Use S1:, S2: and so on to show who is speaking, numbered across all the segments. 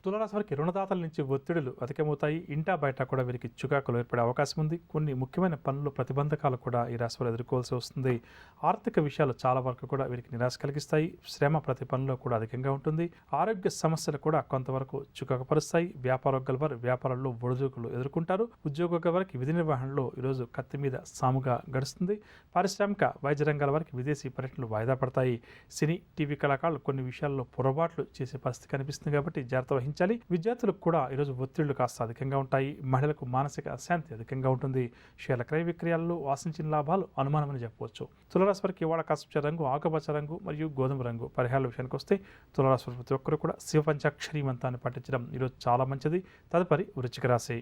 S1: తులారాశి వారికి రుణదాతల నుంచి ఒత్తిడులు అధికమవుతాయి. ఇంటా బయట కూడా వీరికి చికాకులు ఏర్పడే అవకాశం ఉంది. కొన్ని ముఖ్యమైన పనులు ప్రతిబంధకాలు కూడా ఈ రాశి వారు ఎదుర్కోవాల్సి వస్తుంది. ఆర్థిక విషయాలు చాలా వరకు కూడా వీరికి నిరాశ కలిగిస్తాయి. శ్రమ ప్రతి పనిలో కూడా అధికంగా ఉంటుంది. ఆరోగ్య సమస్యలు కూడా కొంతవరకు చికాకుపరుస్తాయి. వ్యాపారోగ్యాల వారు వ్యాపారాల్లో ఒడిదుడుకులు ఎదుర్కొంటారు. ఉద్యోగ వారికి విధి నిర్వహణలో ఈరోజు కత్తి మీద సాముగా గడుస్తుంది. పారిశ్రామిక వైద్య రంగాల వారికి విదేశీ పర్యటనలు వాయిదా పడతాయి. సినీ టీవీ కళాకారులు కొన్ని విషయాల్లో పొరపాట్లు చేసే పరిస్థితి కనిపిస్తుంది కాబట్టి జాగ్రత్త వహించాలి. విద్యార్థులకు కూడా ఈరోజు ఒత్తిళ్లు కాస్త అధికంగా ఉంటాయి. మహిళలకు మానసిక అశాంతి అధికంగా ఉంటుంది. షేర్ల క్రయ విక్రయాల్లో ఆశించిన లాభాలు అనుమానమని చెప్పవచ్చు. తులారాశి వారికి ఇవాళ కాస్పచ్చ రంగు, ఆకుపచ్చ రంగు మరియు గోధుమ రంగు. పరిహారాల విషయానికి వస్తే తులారాశి వారి ప్రతి ఒక్కరు కూడా శివ పంచాక్షరి మంత్రాన్ని పఠించడం ఈరోజు చాలా మంచిది. తదుపరి వృశ్చిక రాశి.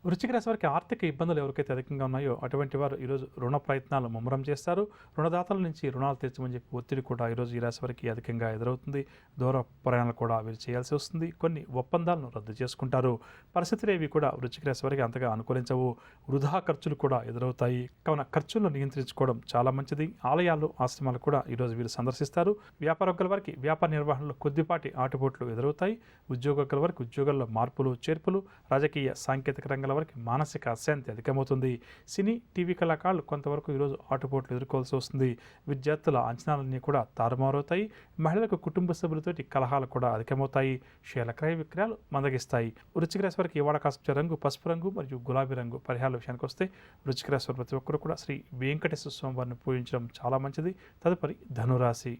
S1: వృశ్చిక రాశి వారికి ఆర్థిక ఇబ్బందులు ఎవరికైతే అధికంగా ఉన్నాయో అటువంటి వారు ఈరోజు రుణ ప్రయత్నాలు ముమ్మరం చేస్తారు. రుణదాతల నుంచి రుణాలు తీర్చమని చెప్పి ఒత్తిడి కూడా ఈరోజు ఈ రాశి వారికి అధికంగా ఎదురవుతుంది. దూర ప్రయాణాలు కూడా వీరు చేయాల్సి వస్తుంది. కొన్ని ఒప్పందాలను రద్దు చేసుకుంటారు. పరిస్థితులు ఏవి కూడా వృశ్చిక రాశి వారికి అంతగా అనుకూలించవు. వృధా ఖర్చులు కూడా ఎదురవుతాయి. కావున ఖర్చులను నియంత్రించుకోవడం చాలా మంచిది. ఆలయాలు, ఆశ్రమాలు కూడా ఈరోజు వీరు సందర్శిస్తారు. వ్యాపారోగ్యాల వారికి వ్యాపార నిర్వహణలో కొద్దిపాటి ఆటుపోట్లు ఎదురవుతాయి. ఉద్యోగస్తుల వారికి ఉద్యోగాల్లో మార్పులు, చేర్పులు. రాజకీయ, సాంకేతిక రంగాల వారికి మానసిక అశాంతి అధికమవుతుంది. సినీ టీవీ కళాకారులు కొంతవరకు ఈరోజు ఆటుపోట్లు ఎదుర్కోవాల్సి వస్తుంది. విద్యార్థుల అంచనాలన్నీ కూడా తారుమారవుతాయి. మహిళలకు కుటుంబ సభ్యులతోటి కలహాలు కూడా అధికమవుతాయి. షేర్ల క్రయ విక్రయాలు మందగిస్తాయి. వృశ్చిక రాశి వారికి ఇవాళ కాస్పచ్చ రంగు, పసుపు రంగు మరియు గులాబీ రంగు. పరిహారాల విషయానికి వస్తే వృశ్చిక రాశి వారు ప్రతి ఒక్కరు కూడా శ్రీ వెంకటేశ్వర స్వామి వారిని పూజించడం చాలా మంచిది. తదుపరి ధనురాశి.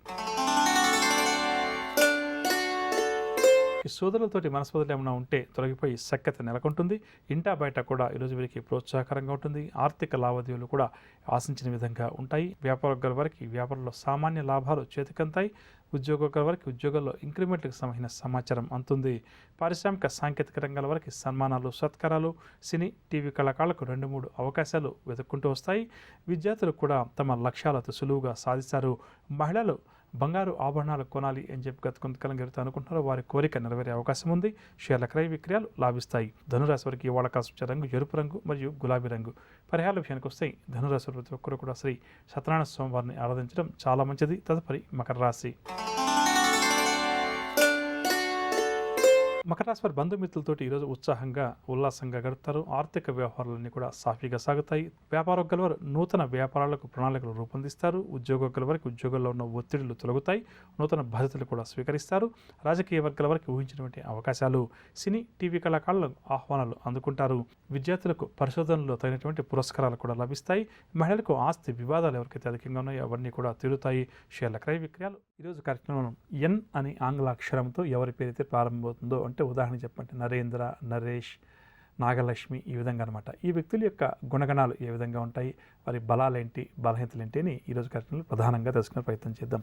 S1: ఈ సోదరులతోటి మనస్పర్ధలు ఏమైనా ఉంటే తొలగిపోయి సఖ్యత నెలకొంటుంది. ఇంటా బయట కూడా ఈరోజు వీరికి ప్రోత్సాహకరంగా ఉంటుంది. ఆర్థిక లావాదేవీలు కూడా ఆశించిన విధంగా ఉంటాయి. వ్యాపారోగ్యాల వారికి వ్యాపారంలో సామాన్య లాభాలు చేతికంతాయి. ఉద్యోగస్తుల వారికి ఉద్యోగాల్లో ఇంక్రిమెంట్లకు సంబంధించిన సమాచారం అందుతుంది. పారిశ్రామిక, సాంకేతిక రంగాల వారికి సన్మానాలు, సత్కారాలు. సినీ టీవీ కళాకారులకు 2-3 అవకాశాలు వెతుక్కుంటూ వస్తాయి. విద్యార్థులు కూడా తమ లక్ష్యాలతో సులువుగా సాధిస్తారు. మహిళలు బంగారు ఆభరణాలు కొనాలి అని చెప్పి కొంతకాలం జరుగుతూ అనుకుంటున్నారో వారి కోరిక నెరవేరే అవకాశం ఉంది. షేర్ల క్రయ విక్రయాలు లాభిస్తాయి. ధనురాశి వారికి ఇవాళ కాస్పచ్చ రంగు, ఎరుపు రంగు మరియు గులాబీ రంగు. పరిహారాల విషయానికి వస్తే ధనురాశి ప్రతి ఒక్కరు కూడా శ్రీ సత్యనారాయణ స్వామి వారిని ఆరాధించడం చాలా మంచిది. తదుపరి మకర రాశి. మకర రాశి వారి బంధుమిత్రులతోటి ఈరోజు ఉత్సాహంగా, ఉల్లాసంగా గడుపుతారు. ఆర్థిక వ్యవహారాలన్నీ కూడా సాఫీగా సాగుతాయి. వ్యాపారోగ్యాల వారు నూతన వ్యాపారాలకు ప్రణాళికలు రూపొందిస్తారు. ఉద్యోగస్తుల వారికి ఉద్యోగాల్లో ఉన్న ఒత్తిడులు తొలగుతాయి. నూతన బాధ్యతలు కూడా స్వీకరిస్తారు. రాజకీయ వర్గాల వారికి ఊహించినటువంటి అవకాశాలు. సినీ టీవీ కళాకారులకు ఆహ్వానాలు అందుకుంటారు. విద్యార్థులకు పరిశోధనలో తగినటువంటి పురస్కారాలు కూడా లభిస్తాయి. మహిళలకు ఆస్తి వివాదాలు ఎవరికైతే అధికంగా ఉన్నాయో అవన్నీ కూడా తీరుతాయి. షేర్ల క్రయ విక్రయాలు. ఈరోజు కార్యక్రమం ఎన్ అని ఆంగ్ల అక్షరంతో ఎవరి పేరైతే ప్రారంభమవుతుందో, అంటే ఉదాహరణ చెప్పంటే నరేంద్ర, నరేష్, నాగలక్ష్మి, ఈ విధంగా అనమాట. ఈ వ్యక్తుల యొక్క గుణగణాలు ఏ విధంగా ఉంటాయి, వారి బలాలేంటి, బలహీనతలు ఏంటి అని ఈరోజు కార్యక్రమంలో ప్రధానంగా తెలుసుకునే ప్రయత్నం చేద్దాం.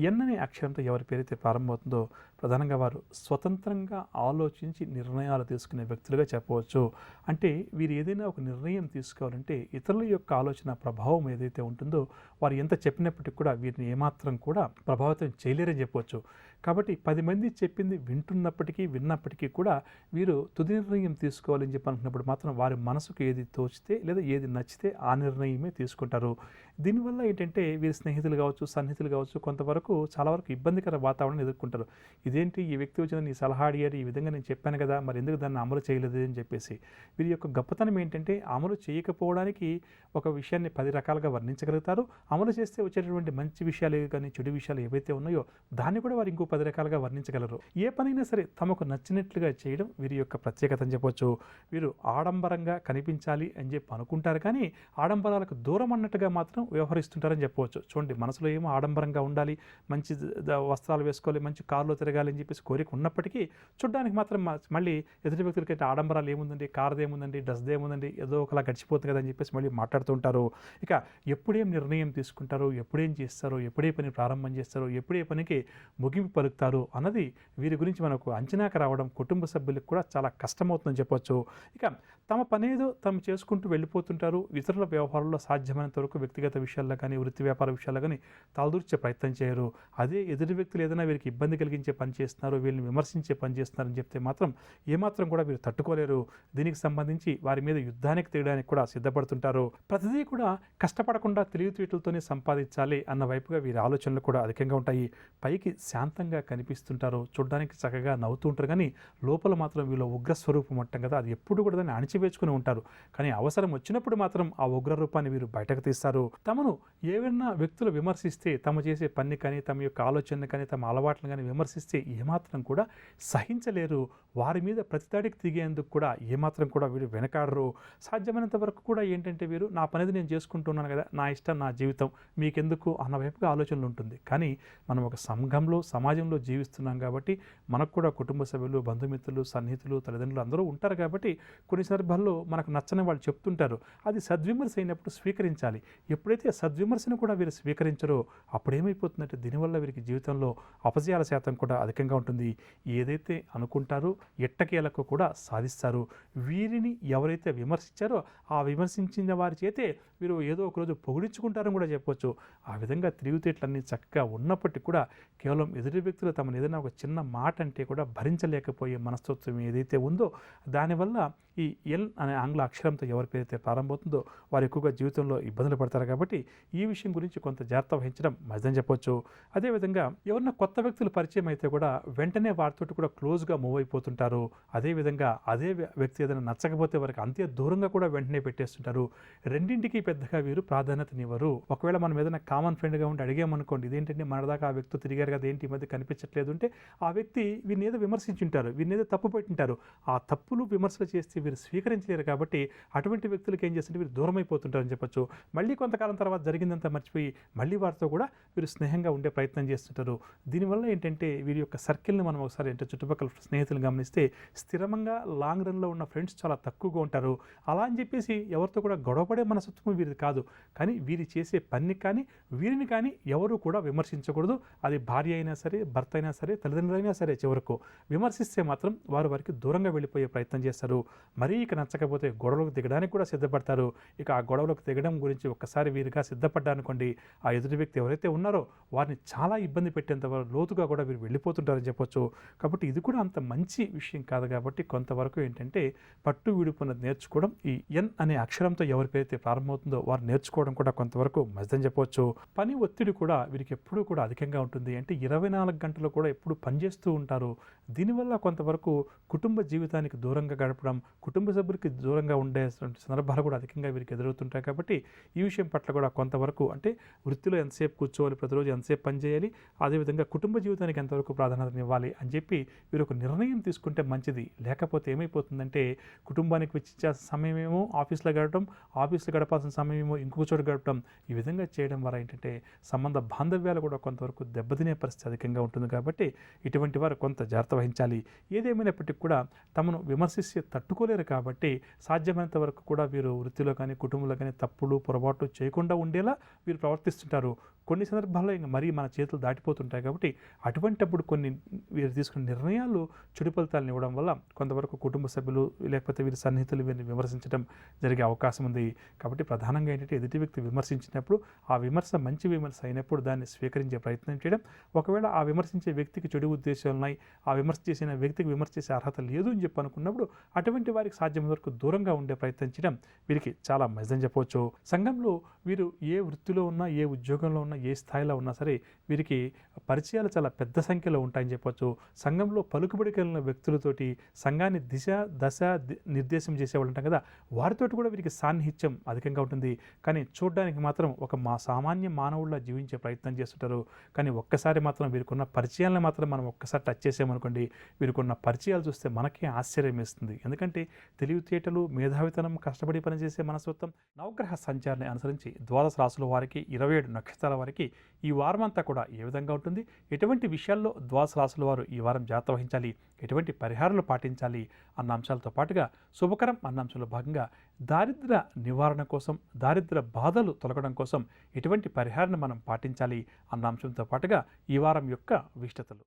S1: ఎన్ అనే అక్షరంతో ఎవరి పేరైతే ప్రారంభమవుతుందో ప్రధానంగా వారు స్వతంత్రంగా ఆలోచించి నిర్ణయాలు తీసుకునే వ్యక్తులుగా చెప్పవచ్చు. అంటే వీరు ఏదైనా ఒక నిర్ణయం తీసుకోవాలంటే ఇతరుల యొక్క ఆలోచన ప్రభావం ఏదైతే ఉంటుందో వారు ఎంత చెప్పినప్పటికీ కూడా వీరిని ఏమాత్రం కూడా ప్రభావితం చేయలేరని చెప్పవచ్చు. కాబట్టి 10 మంది చెప్పింది విన్నప్పటికీ కూడా వీరు తుది నిర్ణయం తీసుకోవాలని చెప్పి అనుకున్నప్పుడు మాత్రం వారి మనసుకు ఏది తోచితే లేదా ఏది నచ్చితే ఆ నిర్ణయమే తీసుకుంటారు. దీనివల్ల ఏంటంటే వీరి స్నేహితులు కావచ్చు, సన్నిహితులు కావచ్చు కొంతవరకు చాలా వరకు ఇబ్బందికర వాతావరణం ఎదుర్కొంటారు. ఇదేంటి ఈ వ్యక్తి వచ్చిన నీ సలహా అడిగారు, ఈ విధంగా నేను చెప్పాను కదా, మరి ఎందుకు దాన్ని అమలు చేయలేదు అని చెప్పేసి. వీరి యొక్క గొప్పతనం ఏంటంటే అమలు చేయకపోవడానికి ఒక విషయాన్ని 10 రకాలుగా వర్ణించగలుగుతారు. అమలు చేస్తే వచ్చేటటువంటి మంచి విషయాలు కానీ చెడు విషయాలు ఏవైతే ఉన్నాయో దాన్ని కూడా వారు ఇంకో 10 రకాలుగా వర్ణించగలరు. ఏ పనైనా సరే తమకు నచ్చినట్లుగా చేయడం వీరి యొక్క ప్రత్యేకత అని చెప్పవచ్చు. వీరు ఆడంబరంగా కనిపించాలి అని చెప్పి అనుకుంటారు, కానీ ఆడంబరాలకు దూరం అన్నట్టుగా మాత్రం వ్యవహరిస్తుంటారని చెప్పవచ్చు. చూడండి, మనసులో ఏమో ఆడంబరంగా ఉండాలి, మంచి వస్త్రాలు వేసుకోవాలి, మంచి కారులో తిరగాలి అని చెప్పేసి కోరిక ఉన్నప్పటికీ చూడడానికి మాత్రం మళ్ళీ ఎదుటి వ్యక్తులకైతే ఆడంబరాలు ఏముందండి, కారుది ఏముందండి, డ్రెస్ది ఏముందండి, ఏదో ఒకలా గడిచిపోతుంది కదా అని చెప్పేసి మళ్ళీ మాట్లాడుతూ ఉంటారు. ఇక ఎప్పుడేం నిర్ణయం తీసుకుంటారు, ఎప్పుడేం చేస్తారో, ఎప్పుడే పని ప్రారంభం చేస్తారో, ఎప్పుడే పనికి ముగింపు పలుకుతారు అన్నది వీరి గురించి మనకు అంచనాకు రావడం కుటుంబ సభ్యులకు కూడా చాలా కష్టమవుతుందని చెప్పవచ్చు. ఇక తమ పనేదో తాము చేసుకుంటూ వెళ్ళిపోతుంటారు. ఇతరుల వ్యవహారంలో సాధ్యమైనంత వరకు వ్యక్తిగత విషయాల్లో కానీ వృత్తి వ్యాపార విషయాల్లో కానీ తలదూర్చే ప్రయత్నం చేయరు. అదే ఎదుటి వ్యక్తులు ఏదైనా వీరికి ఇబ్బంది కలిగించే పని చేస్తున్నారు, వీళ్ళని విమర్శించే పని చేస్తున్నారని చెప్తే మాత్రం ఏమాత్రం కూడా వీరు తట్టుకోలేరు. దీనికి సంబంధించి వారి మీద యుద్ధానికి తీయడానికి కూడా సిద్ధపడుతుంటారు. ప్రతిదీ కూడా కష్టపడకుండా తెలివితేటలతోనే సంపాదించాలి అన్న వైపుగా వీరి ఆలోచనలు కూడా అధికంగా ఉంటాయి. పైకి శాంతంగా కనిపిస్తుంటారు, చూడడానికి చక్కగా నవ్వుతూ ఉంటారు, కానీ లోపల మాత్రం వీళ్ళ ఉగ్రస్వరూపం అంటాం కదా, అది ఎప్పుడు కూడా దాన్ని అణిచివేసుకుని ఉంటారు. కానీ అవసరం వచ్చినప్పుడు మాత్రం ఆ ఉగ్ర రూపాన్ని వీరు బయటకు తీస్తారు. తమను ఏవైనా వ్యక్తులు విమర్శిస్తే, తమ చేసే పని కానీ తమ యొక్క ఆలోచన కానీ తమ అలవాట్లను కానీ విమర్శిస్తే ఏమాత్రం కూడా సహించలేరు. వారి మీద ప్రతిదాడికి దిగేందుకు కూడా ఏమాత్రం కూడా వీరు వెనకాడరు. సాధ్యమైనంత వరకు కూడా ఏంటంటే వీరు నా పనిది నేను చేసుకుంటున్నాను కదా, నా ఇష్టం నా జీవితం, మీకెందుకు అన్న వైపుగా ఆలోచనలు ఉంటుంది. కానీ మనం ఒక సంఘంలో సమాజంలో జీవిస్తున్నాం కాబట్టి మనకు కూడా కుటుంబ సభ్యులు, బంధుమిత్రులు, సన్నిహితులు, తల్లిదండ్రులు అందరూ ఉంటారు కాబట్టి కొన్ని సందర్భాల్లో మనకు నచ్చని వాళ్ళు చెప్తుంటారు. అది సద్విమర్శ అయినప్పుడు స్వీకరించాలి. ఎప్పుడైతే సద్విమర్శను కూడా వీరు స్వీకరించరో అప్పుడు ఏమైపోతుందంటే దీనివల్ల వీరికి జీవితంలో అపజయాల శాతం కూడా అధికంగా ఉంటుంది. ఏదైతే అనుకుంటారో ఎట్టకేలకు కూడా సాధిస్తారు. వీరిని ఎవరైతే విమర్శించారో ఆ విమర్శించిన వారి చేతే వీరు ఏదో ఒకరోజు పొగిడించుకుంటారని కూడా చెప్పవచ్చు. ఆ విధంగా తెలివితేటలన్నీ చక్కగా ఉన్నప్పటికీ కూడా కేవలం ఎదుటి వ్యక్తులు తమను ఏదైనా ఒక చిన్న మాట అంటే కూడా భరించలేకపోయే మనస్తత్వం ఏదైతే ఉందో దానివల్ల ఈ ఎల్ అనే ఆంగ్ల అక్షరంతో ఎవరి పేరైతే ప్రారంభమవుతుందో వారు ఎక్కువగా జీవితంలో ఇబ్బందులు పడతారు. కాబట్టి ఈ విషయం గురించి కొంత జాగ్రత్త వహించడం మంచిదని చెప్పొచ్చు. అదేవిధంగా ఎవరన్నా కొత్త వ్యక్తులు పరిచయం అయితే కూడా వెంటనే వారితో కూడా క్లోజ్గా మూవ్ అయిపోతుంటారు. అదేవిధంగా అదే వ్యక్తి ఏదైనా నచ్చకపోతే వారికి అంతే దూరంగా కూడా వెంటనే పెట్టేస్తుంటారు. రెండింటికి పెద్దగా వీరు ప్రాధాన్యతనివ్వరు. ఒకవేళ మనం ఏదైనా కామన్ ఫ్రెండ్గా ఉండి అడిగామనుకోండి, ఇదేంటంటే మనదాకా ఆ వ్యక్తి తిరిగారు కదా, ఏంటి ఈ మధ్య కనిపించట్లేదు అంటే ఆ వ్యక్తి వీరిని ఏదో విమర్శించుంటారు, వీరిని ఏదో తప్పు పెట్టింటారు. ఆ తప్పులు విమర్శలు చేస్తే వీరు స్వీకరించలేరు. కాబట్టి అటువంటి వ్యక్తులకి ఏం చేస్తుంటే వీరు దూరం అయిపోతుంటారని చెప్పొచ్చు. మళ్ళీ కొంతకాలం తర్వాత జరిగిందంతా మర్చిపోయి మళ్ళీ వారితో కూడా వీరు స్నేహంగా ఉండే ప్రయత్నం చేస్తుంటారు. దీనివల్ల ఏంటంటే వీరి యొక్క సర్కిల్ని మనం ఒకసారి అంటే చుట్టుపక్కల స్నేహితులను గమనిస్తే స్థిరంగా లాంగ్ రన్లో ఉన్న ఫ్రెండ్స్ చాలా తక్కువగా ఉంటారు. అలా అని చెప్పేసి ఎవరితో కూడా గొడవపడే మనస్తత్వం వీరిది కాదు. కానీ వీరి చేసే పని కానీ వీరిని కానీ ఎవరు కూడా విమర్శించకూడదు. అది భార్య అయినా సరే, భర్త అయినా సరే, తల్లిదండ్రులైనా సరే, చివరకు విమర్శిస్తే మాత్రం వారికి దూరంగా వెళ్ళిపోయే ప్రయత్నం చేస్తారు. మరీ ఇక నచ్చకపోతే గొడవలకు దిగడానికి కూడా సిద్ధపడతారు. ఇక ఆ గొడవలకు దిగడం గురించి ఒక్కసారి వీరుగా సిద్ధపడ్డారనుకోండి, ఆ ఎదుటి వ్యక్తి ఎవరైతే ఉన్నారో వారిని చాలా ఇబ్బంది పెట్టేంత లోతుగా కూడా వీరు వెళ్ళిపోతుంటారని చెప్పొచ్చు. కాబట్టి ఇది కూడా అంత మంచి విషయం కాదు. కాబట్టి కొంతవరకు ఏంటంటే పట్టు విడుపున్నది నేర్చుకోవడం, ఈ ఎన్ అనే అక్షరంతో ఎవరి పేరైతే ప్రారంభమవుతుందో వారు నేర్చుకోవడం కూడా కొంతవరకు మంచిదని చెప్పవచ్చు. పని ఒత్తిడి కూడా వీరికి ఎప్పుడూ కూడా అధికంగా ఉంటుంది. అంటే 24 గంటలు కూడా ఎప్పుడు పనిచేస్తూ ఉంటారు. దీనివల్ల కొంతవరకు కుటుంబ జీవితానికి దూరంగా గడపడం, కుటుంబ సభ్యులకి దూరంగా ఉండే సందర్భాలు కూడా అధికంగా వీరికి ఎదురవుతుంటాయి. కాబట్టి ఈ విషయం పట్ల కూడా కొంతవరకు అంటే వృత్తిలో ఎంతసేపు కూర్చోవాలి, ప్రతిరోజు ఎంతసేపు పని చేయాలి, అదేవిధంగా కుటుంబ జీవితానికి ఎంతవరకు ప్రాధాన్యత ఇవ్వాలి అని చెప్పి వీరు ఒక నిర్ణయం తీసుకుంటే మంచిది. లేకపోతే ఏమైపోతుందంటే కుటుంబానికి వెచ్చించాల్సిన సమయం ఏమో ఆఫీస్లో గడపడం, ఆఫీస్లో గడపాల్సిన సమయం ఏమో ఇంకొక చోట గడపడం. ఈ విధంగా చేయడం వల్ల ఏంటంటే సంబంధ బాంధవ్యాలు కూడా కొంతవరకు దెబ్బతినే పరిస్థితి అధికంగా ఉంటుంది. కాబట్టి ఇటువంటి వారు కొంత జాగ్రత్త వహించాలి. ఏదేమైనప్పటికీ కూడా తమను విమర్శిస్తే తట్టుకోలేరు. కాబట్టి సాధ్యమైనంత వరకు కూడా వీరు వృత్తిలో కానీ కుటుంబంలో కానీ తప్పులు పొరపాట్లు చేయకుండా ఉండేలా వీరు ప్రవర్తిస్తుంటారు. కొన్ని సందర్భాల్లో ఇంకా మరీ మన చేతులు దాటిపోతుంటాయి. కాబట్టి అటువంటిప్పుడు కొన్ని వీరు తీసుకున్న నిర్ణయాలు చెడు ఫలితాలను ఇవ్వడం వల్ల కొంతవరకు కుటుంబ సభ్యులు లేకపోతే వీరి సన్నిహితులు వీరిని విమర్శించడం జరిగే అవకాశం ఉంది. కాబట్టి ప్రధానంగా ఏంటంటే ఎదుటి వ్యక్తి విమర్శించినప్పుడు ఆ విమర్శ మంచి విమర్శ అయినప్పుడు దాన్ని స్వీకరించే ప్రయత్నం చేయడం. ఒకవేళ ఆ విమర్శించే వ్యక్తికి చెడు ఉద్దేశాలు ఉన్నాయి, ఆ విమర్శ చేసిన వ్యక్తికి విమర్శ చేసే అర్హత లేదు అని చెప్పి అనుకున్నప్పుడు అటువంటి వారికి సాధ్యమైన వరకు దూరంగా ఉండే ప్రయత్నం చేయడం వీరికి చాలా మంచిదని చెప్పవచ్చు. సంఘంలో వీరు ఏ వృత్తిలో ఉన్నా, ఏ ఉద్యోగంలో ఉన్నా, ఏ స్థాయిలో ఉన్నా సరే వీరికి పరిచయాలు చాలా పెద్ద సంఖ్యలో ఉంటాయని చెప్పొచ్చు. సంఘంలో పలుకుబడి కలిగిన వ్యక్తులతోటి సంఘాన్ని దశ నిర్దేశం చేసేవాళ్ళు ఉంటాం కదా, వారితోటి కూడా వీరికి సాన్నిహిత్యం అధికంగా ఉంటుంది. కానీ చూడడానికి మాత్రం ఒక సామాన్య మానవుళ్ళ జీవించే ప్రయత్నం చేస్తుంటారు. కానీ ఒక్కసారి మాత్రం వీరికున్న పరిచయాలను మాత్రం మనం ఒక్కసారి టచ్ చేసామనుకోండి, వీరికున్న పరిచయాలు చూస్తే మనకే ఆశ్చర్యం వేస్తుంది. ఎందుకంటే తెలివితేటలు, మేధావితనం, కష్టపడి పనిచేసే మనస్తత్వం, నవగ్రహ సంచారాన్ని అనుసరించి ద్వాదశ రాశుల వారికి 27 నక్షత్రాల వారికి ఈ వారం అంతా కూడా ఏ విధంగా ఉంటుంది, ఎటువంటి విషయాల్లో ద్వాదశ రాశుల వారు ఈ వారం జాగ్రత్త వహించాలి, ఎటువంటి పరిహారాలు పాటించాలి అన్న అంశాలతో పాటుగా శుభకరం అన్న అంశంలో భాగంగా దారిద్ర్య నివారణ కోసం, దారిద్ర్య బాధలు తొలగడం కోసం ఎటువంటి పరిహారాన్ని మనం పాటించాలి అన్న అంశంతో పాటుగా ఈ వారం యొక్క విశిష్టతలు